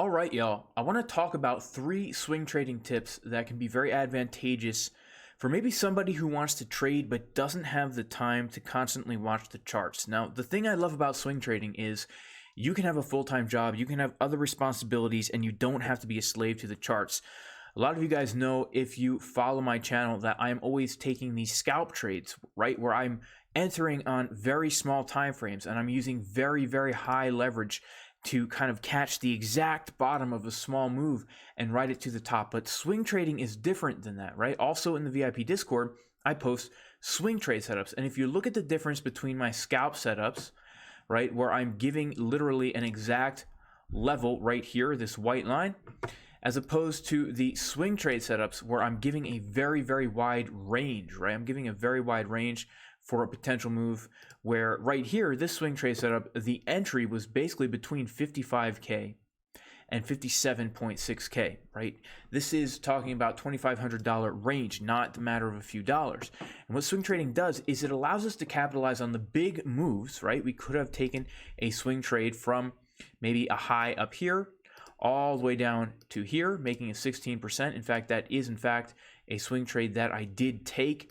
All right, y'all. I want to talk about 3 swing trading tips that can be very advantageous for maybe somebody who wants to trade but doesn't have the time to constantly watch the charts. Now, the thing I love about swing trading is you can have a full-time job, you can have other responsibilities, and you don't have to be a slave to the charts. A lot of you guys know, if you follow my channel, that I'm always taking these scalp trades, right, where I'm entering on very small time frames and I'm using very, very high leverage to kind of catch the exact bottom of a small move and ride it to the top. But swing trading is different than that, right? Also in the VIP Discord, I post swing trade setups. And if you look at the difference between my scalp setups, right, where I'm giving literally an exact level right here, this white line, as opposed to the swing trade setups where I'm giving a very, very wide range, right? I'm giving a very wide range for a potential move, where right here, this swing trade setup, the entry was basically between 55K and 57.6K, right? This is talking about $2,500 range, not the matter of a few dollars. And what swing trading does is it allows us to capitalize on the big moves, right? We could have taken a swing trade from maybe a high up here all the way down to here, making a 16%. In fact, that is in fact a swing trade that I did take.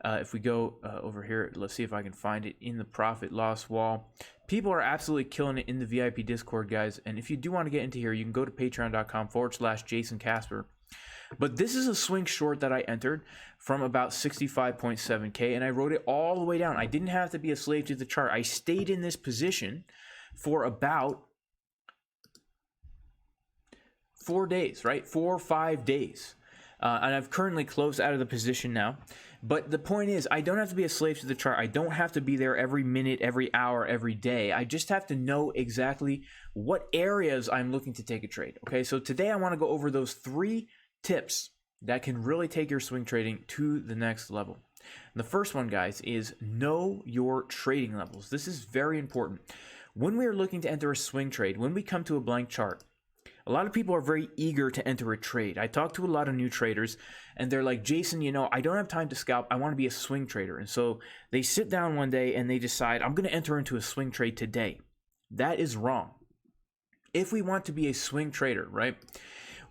If we go over here, let's see if I can find it in the profit loss wall. People are absolutely killing it in the VIP Discord, guys. And if you do want to get into here, you can go to patreon.com/Jason Casper. But this is a swing short that I entered from about 65.7K, and I wrote it all the way down. I didn't have to be a slave to the chart. I stayed in this position for about 4 days, right? 4 or 5 days. And I've currently closed out of the position now. But the point is, I don't have to be a slave to the chart. I don't have to be there every minute, every hour, every day. I just have to know exactly what areas I'm looking to take a trade. Okay, so today I want to go over those 3 tips that can really take your swing trading to the next level. And the first one, guys, is know your trading levels. This is very important. When we are looking to enter a swing trade, when we come to a blank chart, a lot of people are very eager to enter a trade. I talk to a lot of new traders, and they're like, Jason, you know, I don't have time to scalp. I want to be a swing trader. And so they sit down one day and they decide, I'm going to enter into a swing trade today. That is wrong. If we want to be a swing trader, right,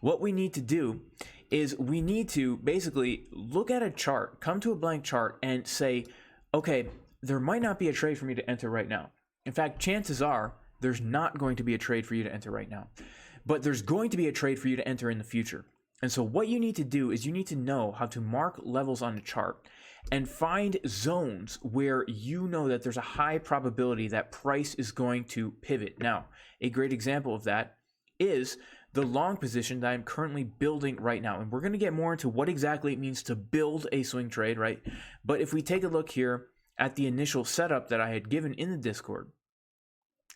what we need to do is we need to basically look at a chart, come to a blank chart, and say, okay, there might not be a trade for me to enter right now. In fact, chances are there's not going to be a trade for you to enter right now. But there's going to be a trade for you to enter in the future. And so what you need to do is you need to know how to mark levels on a chart and find zones where you know that there's a high probability that price is going to pivot. Now, a great example of that is the long position that I'm currently building right now. And we're going to get more into what exactly it means to build a swing trade, right? But if we take a look here at the initial setup that I had given in the Discord,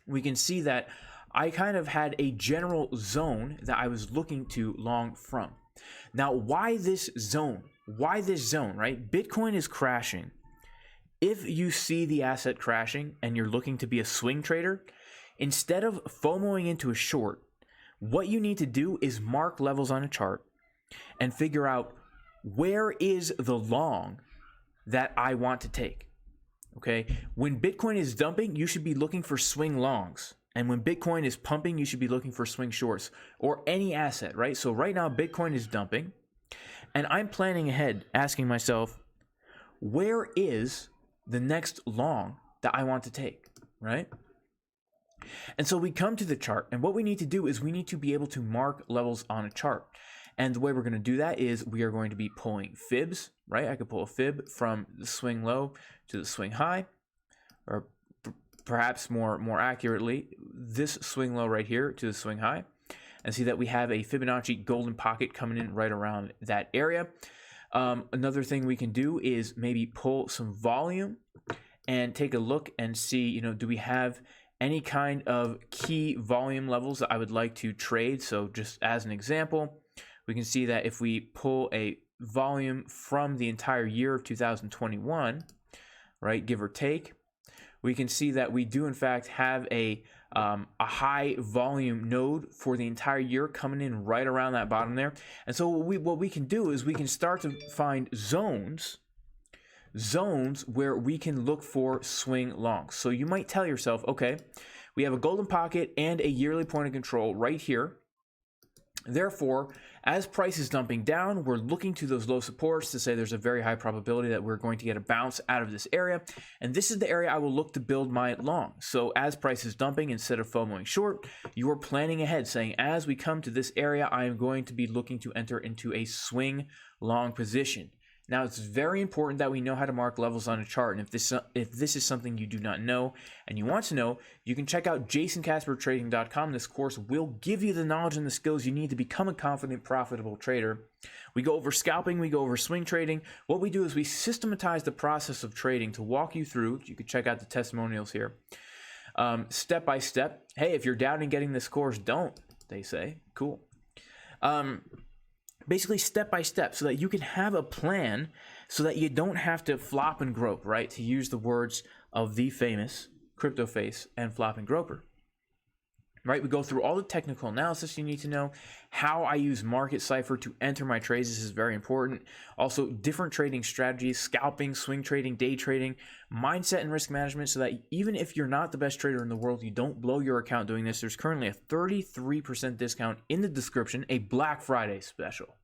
we can see that I kind of had a general zone that I was looking to long from. Now, why this zone? Why this zone, right? Bitcoin is crashing. If you see the asset crashing and you're looking to be a swing trader, instead of FOMOing into a short, what you need to do is mark levels on a chart and figure out where is the long that I want to take. Okay? When Bitcoin is dumping, you should be looking for swing longs. And when Bitcoin is pumping, you should be looking for swing shorts or any asset, right? So right now, Bitcoin is dumping. And I'm planning ahead, asking myself, where is the next long that I want to take, right? And so we come to the chart. And what we need to do is we need to be able to mark levels on a chart. And the way we're going to do that is we are going to be pulling fibs, right? I could pull a fib from the swing low to the swing high, or perhaps more accurately, this swing low right here to the swing high, and see that we have a Fibonacci golden pocket coming in right around that area. Another thing we can do is maybe pull some volume and take a look and see, you know, do we have any kind of key volume levels that I would like to trade? So just as an example, we can see that if we pull a volume from the entire year of 2021, right, give or take, we can see that we do in fact have a high volume node for the entire year coming in right around that bottom there. And so what we can do is we can start to find zones where we can look for swing longs. So you might tell yourself, okay, we have a golden pocket and a yearly point of control right here Therefore, as price is dumping down, we're looking to those low supports to say there's a very high probability that we're going to get a bounce out of this area. And this is the area I will look to build my long. So as price is dumping, instead of FOMOing short, you are planning ahead, saying, as we come to this area, I am going to be looking to enter into a swing long position. Now, it's very important that we know how to mark levels on a chart. And if this is something you do not know and you want to know, you can check out jasoncaspertrading.com. This course will give you the knowledge and the skills you need to become a confident, profitable trader. We go over scalping, we go over swing trading. What we do is we systematize the process of trading to walk you through. You can check out the testimonials here. Step by step. Hey, if you're doubting getting this course, don't, they say. Cool. Basically step by step so that you can have a plan so that you don't have to flop and grope, right? To use the words of the famous Crypto Face and Flop and Groper, right? We go through all the technical analysis you need to know, how I use market Cipher to enter my trades. This is very important. Also, different trading strategies, scalping, swing trading, day trading, mindset and risk management, so that even if you're not the best trader in the world, you don't blow your account doing this. There's currently a 33% discount in the description, a Black Friday special.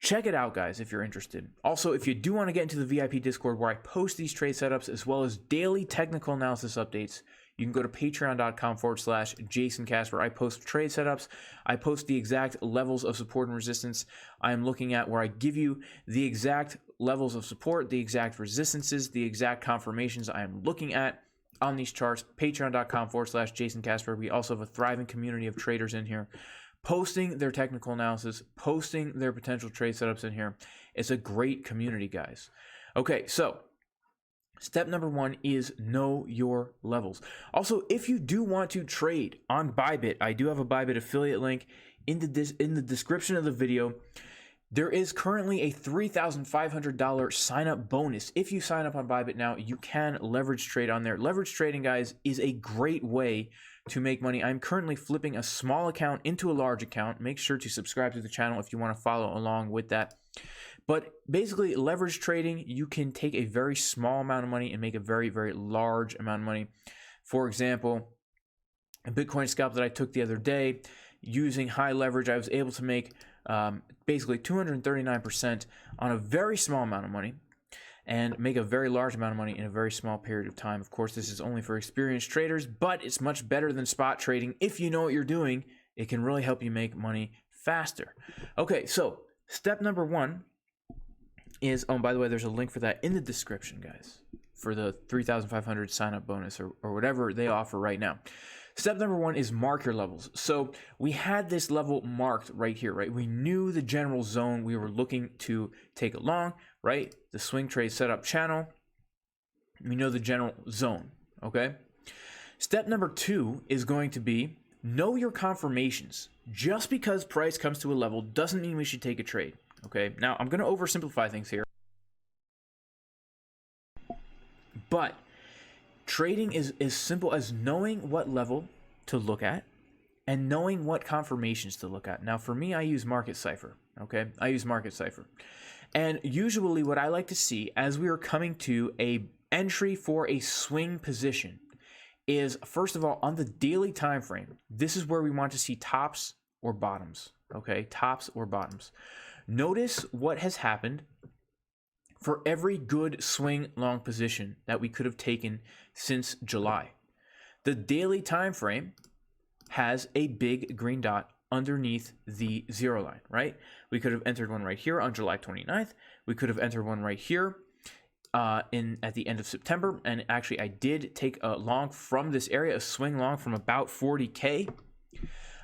Check it out, guys, if you're interested. Also, if you do want to get into the VIP Discord where I post these trade setups as well as daily technical analysis updates, you can go to patreon.com/Jason Casper. I post trade setups. I post the exact levels of support and resistance I am looking at, where I give you the exact levels of support, the exact resistances, the exact confirmations I am looking at on these charts. Patreon.com/Jason Casper. We also have a thriving community of traders in here, posting their technical analysis, posting their potential trade setups in here. It's a great community, guys. Okay, so step number one is know your levels. Also, if you do want to trade on Bybit, I do have a Bybit affiliate link in the description of the video. There is currently a $3,500 sign-up bonus. If you sign up on Bybit now, you can leverage trade on there. Leverage trading, guys, is a great way to make money. I'm currently flipping a small account into a large account. Make sure to subscribe to the channel if you want to follow along with that. But basically, leverage trading, you can take a very small amount of money and make a very, very large amount of money. For example, a Bitcoin scalp that I took the other day, using high leverage, I was able to make basically 239% on a very small amount of money and make a very large amount of money in a very small period of time. Of course, this is only for experienced traders, but it's much better than spot trading. If you know what you're doing, it can really help you make money faster. Okay, so step number one is, oh, by the way, there's a link for that in the description, guys, for the 3,500 sign-up bonus or whatever they offer right now. Step number one is mark your levels. So we had this level marked right here, right? We knew the general zone we were looking to take along, right? The swing trade setup channel. We know the general zone, okay? Step number two is going to be know your confirmations. Just because price comes to a level doesn't mean we should take a trade, okay? Now, I'm going to oversimplify things here, but trading is as simple as knowing what level to look at and knowing what confirmations to look at. Now, for me, I use Market Cipher, okay? I use Market Cipher. And usually what I like to see as we are coming to a entry for a swing position is, first of all, on the daily time frame, this is where we want to see tops or bottoms, okay? Tops or bottoms. Notice what has happened for every good swing long position that we could have taken since July. The daily time frame has a big green dot underneath the zero line, right? We could have entered one right here on July 29th. We could have entered one right here at the end of September. And actually, I did take a long from this area, a swing long from about 40K.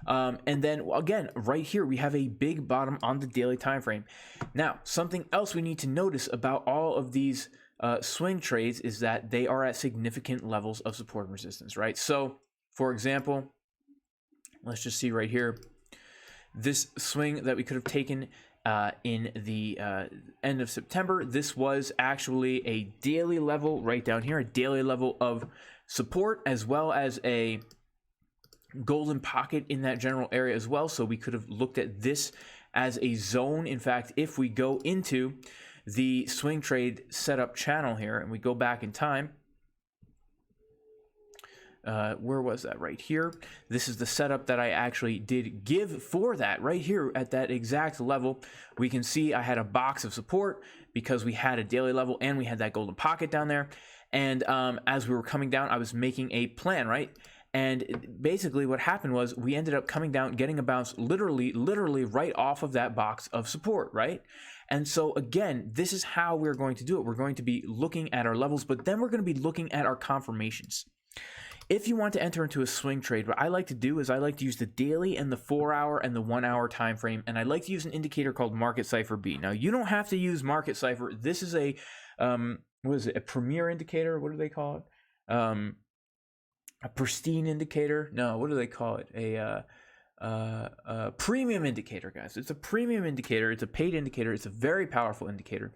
And then again, right here, we have a big bottom on the daily time frame. Now, something else we need to notice about all of these swing trades is that they are at significant levels of support and resistance, right? So, for example, let's just see right here, this swing that we could have taken in the end of September, this was actually a daily level right down here, a daily level of support, as well as a golden pocket in that general area as well. So we could have looked at this as a zone. In fact, if we go into the swing trade setup channel here and we go back in time, where was that? Right here. This is the setup that I actually did give for that right here at that exact level. We can see I had a box of support because we had a daily level and we had that golden pocket down there. And as we were coming down, I was making a plan, right? And basically what happened was we ended up coming down, getting a bounce literally right off of that box of support, right? And so again, this is how we're going to do it. We're going to be looking at our levels, but then we're going to be looking at our confirmations. If you want to enter into a swing trade, what I like to do is I like to use the daily and the 4-hour and the 1-hour time frame, and I like to use an indicator called Market Cipher B. Now, you don't have to use Market Cipher. This is a what is it? A premier indicator? What do they call it? A pristine indicator? No, what do they call it? A premium indicator, guys. It's a premium indicator. It's a paid indicator. It's a very powerful indicator.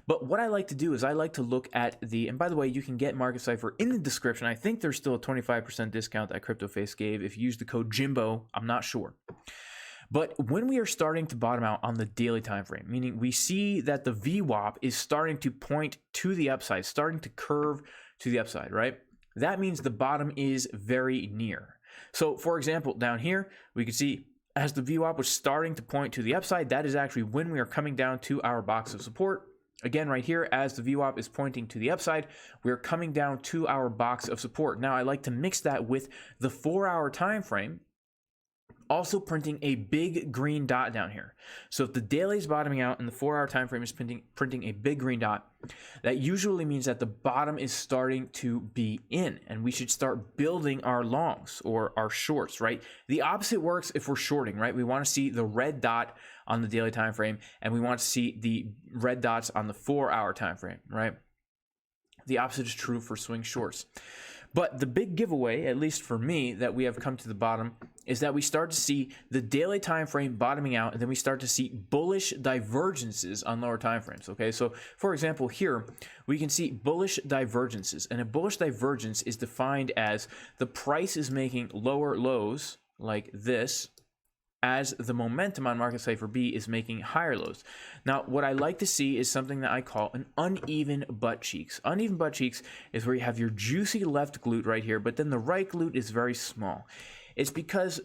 But what I like to do is I like to look at the, and by the way, you can get Market Cipher in the description. I think there's still a 25% discount that CryptoFace gave if you use the code Jimbo. I'm not sure. But when we are starting to bottom out on the daily time frame, meaning we see that the VWAP is starting to point to the upside, starting to curve to the upside, right? That means the bottom is very near. So for example, down here, we can see as the VWAP was starting to point to the upside, that is actually when we are coming down to our box of support. Again, right here, as the VWAP is pointing to the upside, we're coming down to our box of support. Now, I like to mix that with the 4-hour time frame, also printing a big green dot down here. So if the daily is bottoming out and the 4-hour time frame is printing a big green dot, that usually means that the bottom is starting to be in, and we should start building our longs or our shorts, right? The opposite works if we're shorting, right? We want to see the red dot on the daily time frame, and we want to see the red dots on the 4-hour time frame, right? The opposite is true for swing shorts. But the big giveaway, at least for me, that we have come to the bottom is that we start to see the daily time frame bottoming out, and then we start to see bullish divergences on lower time frames. Okay, so for example, here we can see bullish divergences, and a bullish divergence is defined as the price is making lower lows like this, as the momentum on Market Cipher B is making higher lows. Now, what I like to see is something that I call an uneven butt cheeks. Uneven butt cheeks is where you have your juicy left glute right here, but then the right glute is very small. It's because,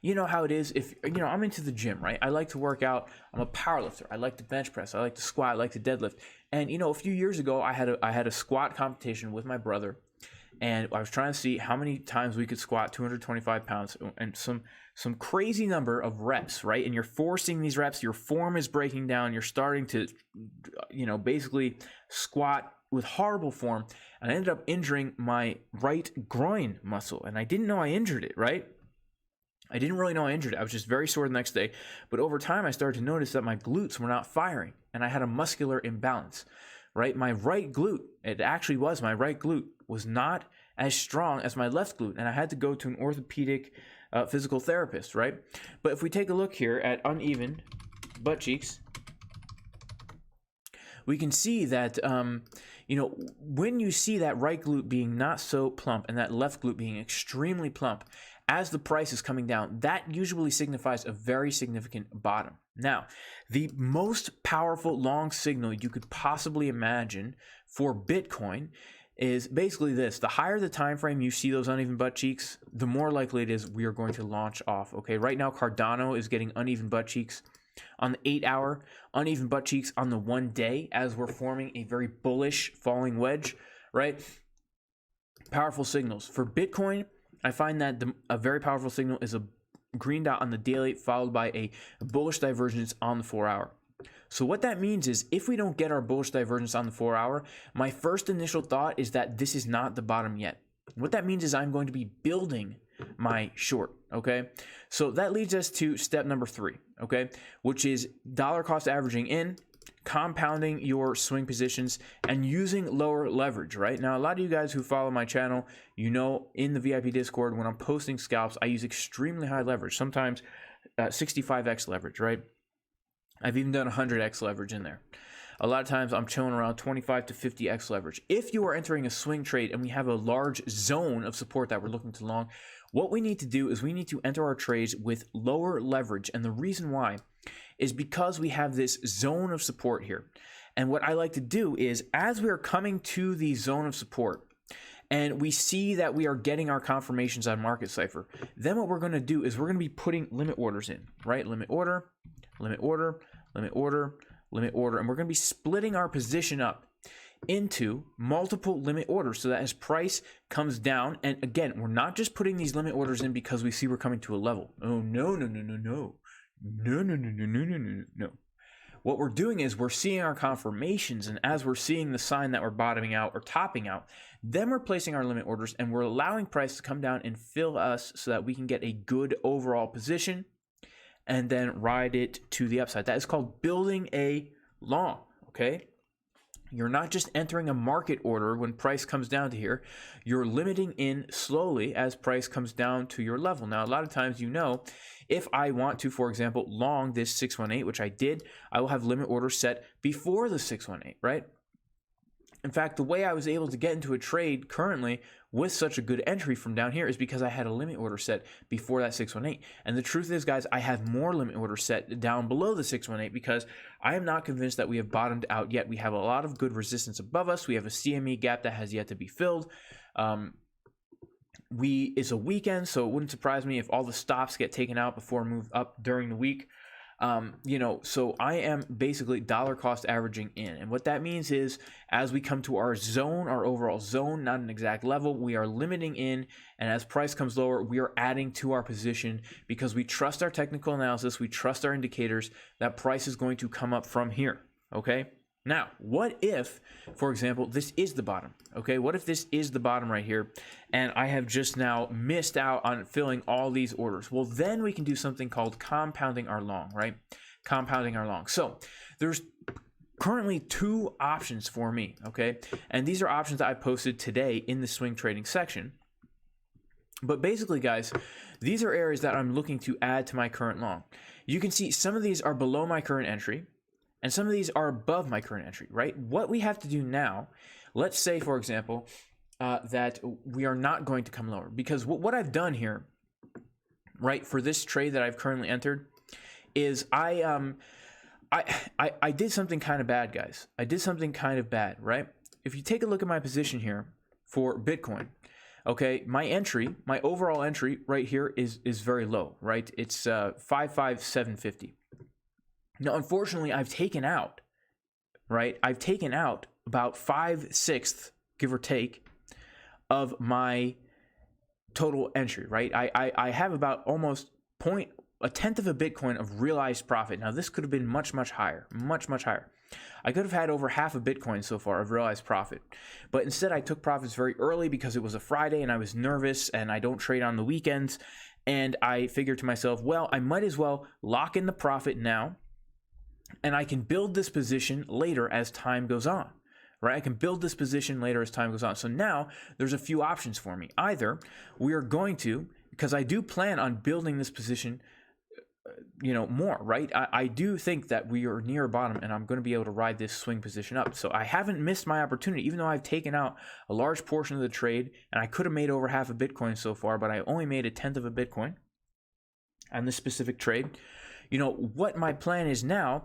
you know how it is. If, you know, I'm into the gym, right? I like to work out. I'm a powerlifter. I like to bench press. I like to squat. I like to deadlift. And, you know, a few years ago, I had a squat competition with my brother. And I was trying to see how many times we could squat 225 pounds and some crazy number of reps, right? And you're forcing these reps, your form is breaking down, you're starting to, you know, basically squat with horrible form. And I ended up injuring my right groin muscle. And I didn't know I injured it, right? I didn't really know I injured it. I was just very sore the next day. But over time, I started to notice that my glutes were not firing. And I had a muscular imbalance, right? My right glute, it actually was my right glute, was not as strong as my left glute, and I had to go to an orthopedic physical therapist, right? But if we take a look here at uneven butt cheeks, we can see that, you know, when you see that right glute being not so plump and that left glute being extremely plump, as the price is coming down, that usually signifies a very significant bottom. Now, the most powerful long signal you could possibly imagine for Bitcoin is basically this. The higher the time frame you see those uneven butt cheeks, the more likely it is we are going to launch off. Okay, right now Cardano is getting uneven butt cheeks on the 8-hour, uneven butt cheeks on the 1 day as we're forming a very bullish falling wedge, right? Powerful signals. For Bitcoin, I find that a very powerful signal is a green dot on the daily followed by a bullish divergence on the 4-hour. So what that means is if we don't get our bullish divergence on the 4-hour, my first initial thought is that this is not the bottom yet. What that means is I'm going to be building my short, okay? So that leads us to step number 3, okay? Which is dollar cost averaging in, compounding your swing positions, and using lower leverage, right? Now, a lot of you guys who follow my channel, you know in the VIP Discord, when I'm posting scalps, I use extremely high leverage, sometimes 65x leverage, right? I've even done 100x leverage in there. A lot of times I'm chilling around 25 to 50x leverage. If you are entering a swing trade and we have a large zone of support that we're looking to long, what we need to do is we need to enter our trades with lower leverage. And the reason why is because we have this zone of support here. And what I like to do is as we are coming to the zone of support, and we see that we are getting our confirmations on Market Cipher, then what we're going to do is we're going to be putting limit orders in, right? Limit order, limit order, limit order, limit order, and we're going to be splitting our position up into multiple limit orders so that as price comes down, and again, we're not just putting these limit orders in because we see we're coming to a level. Oh, no, no, no, no, no. No, no, no, no, no, no, no, no. What we're doing is we're seeing our confirmations, and as we're seeing the sign that we're bottoming out or topping out, then we're placing our limit orders and we're allowing price to come down and fill us so that we can get a good overall position and then ride it to the upside. That is called building a long, okay? You're not just entering a market order when price comes down to here. You're limiting in slowly as price comes down to your level. Now, a lot of times, if I want to, for example, long this 618, which I did, I will have limit order set before the 618, right? In fact, the way I was able to get into a trade currently with such a good entry from down here is because I had a limit order set before that 618. And the truth is, guys, I have more limit orders set down below the 618 because I am not convinced that we have bottomed out yet. We have a lot of good resistance above us. We have a CME gap that has yet to be filled. It's a weekend, so it wouldn't surprise me if all the stops get taken out before move up during the week. So I am basically dollar cost averaging in. And what that means is as we come to our zone, our overall zone, not an exact level, we are limiting in. And as price comes lower, we are adding to our position because we trust our technical analysis. We trust our indicators that price is going to come up from here. Okay. Now, what if, for example, this is the bottom, okay? What if this is the bottom right here, and I have just now missed out on filling all these orders? Well, then we can do something called compounding our long, right? Compounding our long. So there's currently two options for me, okay? And these are options that I posted today in the swing trading section. But basically, guys, these are areas that I'm looking to add to my current long. You can see some of these are below my current entry, and some of these are above my current entry, right? What we have to do now, let's say, for example, that we are not going to come lower. Because what I've done here, right, for this trade that I've currently entered, is I did something kind of bad, guys. I did something kind of bad, right? If you take a look at my position here for Bitcoin, okay, my overall entry right here is very low, right? It's 55750. Now, unfortunately, I've taken out about 5/6, give or take, of my total entry, right? I have about almost a tenth of a Bitcoin of realized profit. Now, this could have been much, much higher, much, much higher. I could have had over half a Bitcoin so far of realized profit. But instead, I took profits very early because it was a Friday and I was nervous and I don't trade on the weekends. And I figured to myself, well, I might as well lock in the profit now, and I can build this position later as time goes on, right? I can build this position later as time goes on. So now there's a few options for me. Either we are going to, because I do plan on building this position, more, right? I do think that we are near a bottom and I'm going to be able to ride this swing position up. So I haven't missed my opportunity, even though I've taken out a large portion of the trade and I could have made over half a Bitcoin so far, but I only made a tenth of a Bitcoin on this specific trade. What my plan is now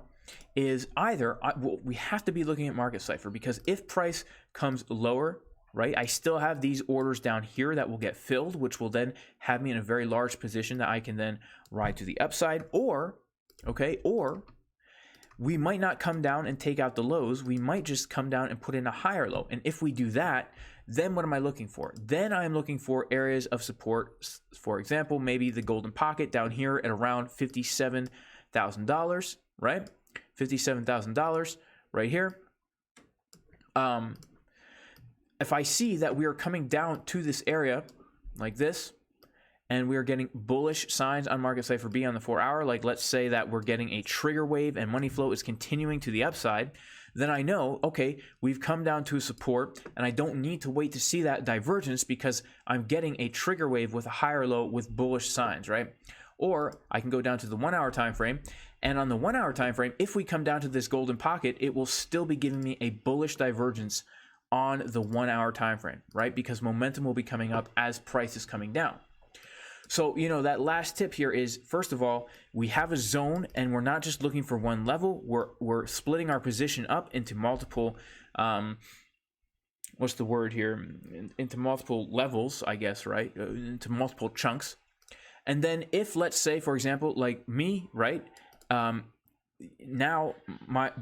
is either we have to be looking at Market Cipher, because if price comes lower, right, I still have these orders down here that will get filled, which will then have me in a very large position that I can then ride to the upside. Or we might not come down and take out the lows. We might just come down and put in a higher low. And if we do that, then what am I looking for? Then I am looking for areas of support. For example, maybe the golden pocket down here at around $57,000, right? $57,000 right here. If I see that we are coming down to this area like this, and we are getting bullish signs on Market Cipher B on the 4-hour, like let's say that we're getting a trigger wave and money flow is continuing to the upside, then I know, okay, we've come down to support, and I don't need to wait to see that divergence because I'm getting a trigger wave with a higher low with bullish signs, right? Or I can go down to the 1-hour time frame, and on the 1-hour time frame, if we come down to this golden pocket, it will still be giving me a bullish divergence on the 1-hour time frame, right? Because momentum will be coming up as price is coming down. So, that last tip here is, first of all, we have a zone and we're not just looking for one level. We're splitting our position up into multiple what's the word here, into multiple levels, I guess, right? Into multiple chunks. And then if, let's say, for example, like me, right? Now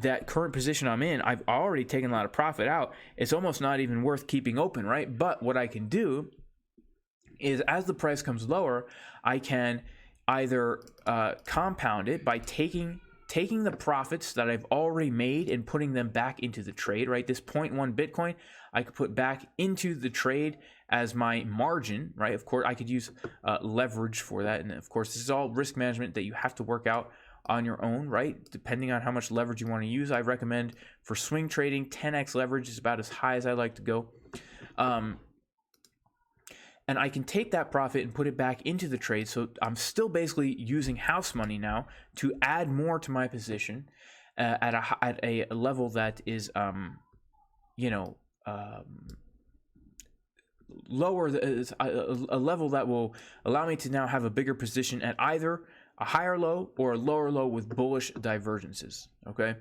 that current position I'm in, I've already taken a lot of profit out. It's almost not even worth keeping open, right? But what I can do is, as the price comes lower, I can either compound it by taking the profits that I've already made and putting them back into the trade, right? This 0.1 Bitcoin, I could put back into the trade as my margin, right? Of course, I could use leverage for that. And of course, this is all risk management that you have to work out on your own, right? Depending on how much leverage you want to use. I recommend for swing trading, 10x leverage is about as high as I like to go. And I can take that profit and put it back into the trade. So I'm still basically using house money now to add more to my position at a level that is, lower, a level that will allow me to now have a bigger position at either a higher low or a lower low with bullish divergences. Okay,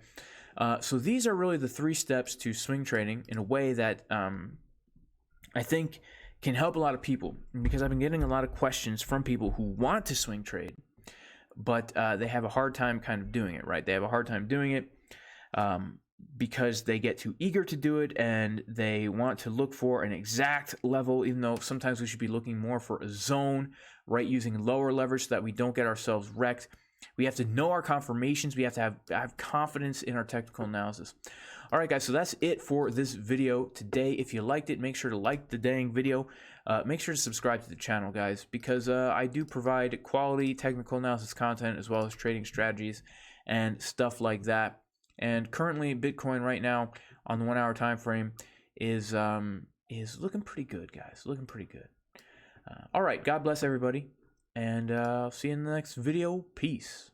so these are really the 3 steps to swing trading in a way that I think can help a lot of people, because I've been getting a lot of questions from people who want to swing trade, but they have a hard time kind of doing it, right? They have a hard time doing it because they get too eager to do it, and they want to look for an exact level, even though sometimes we should be looking more for a zone, right? Using lower leverage so that we don't get ourselves wrecked. We have to know our confirmations. We have to have confidence in our technical analysis. All right, guys, so that's it for this video today. If you liked it, make sure to like the dang video. Make sure to subscribe to the channel, guys, because I do provide quality technical analysis content as well as trading strategies and stuff like that. And currently, Bitcoin right now on the 1 hour time frame is looking pretty good, guys. Looking pretty good. All right, God bless everybody, and I'll see you in the next video. Peace.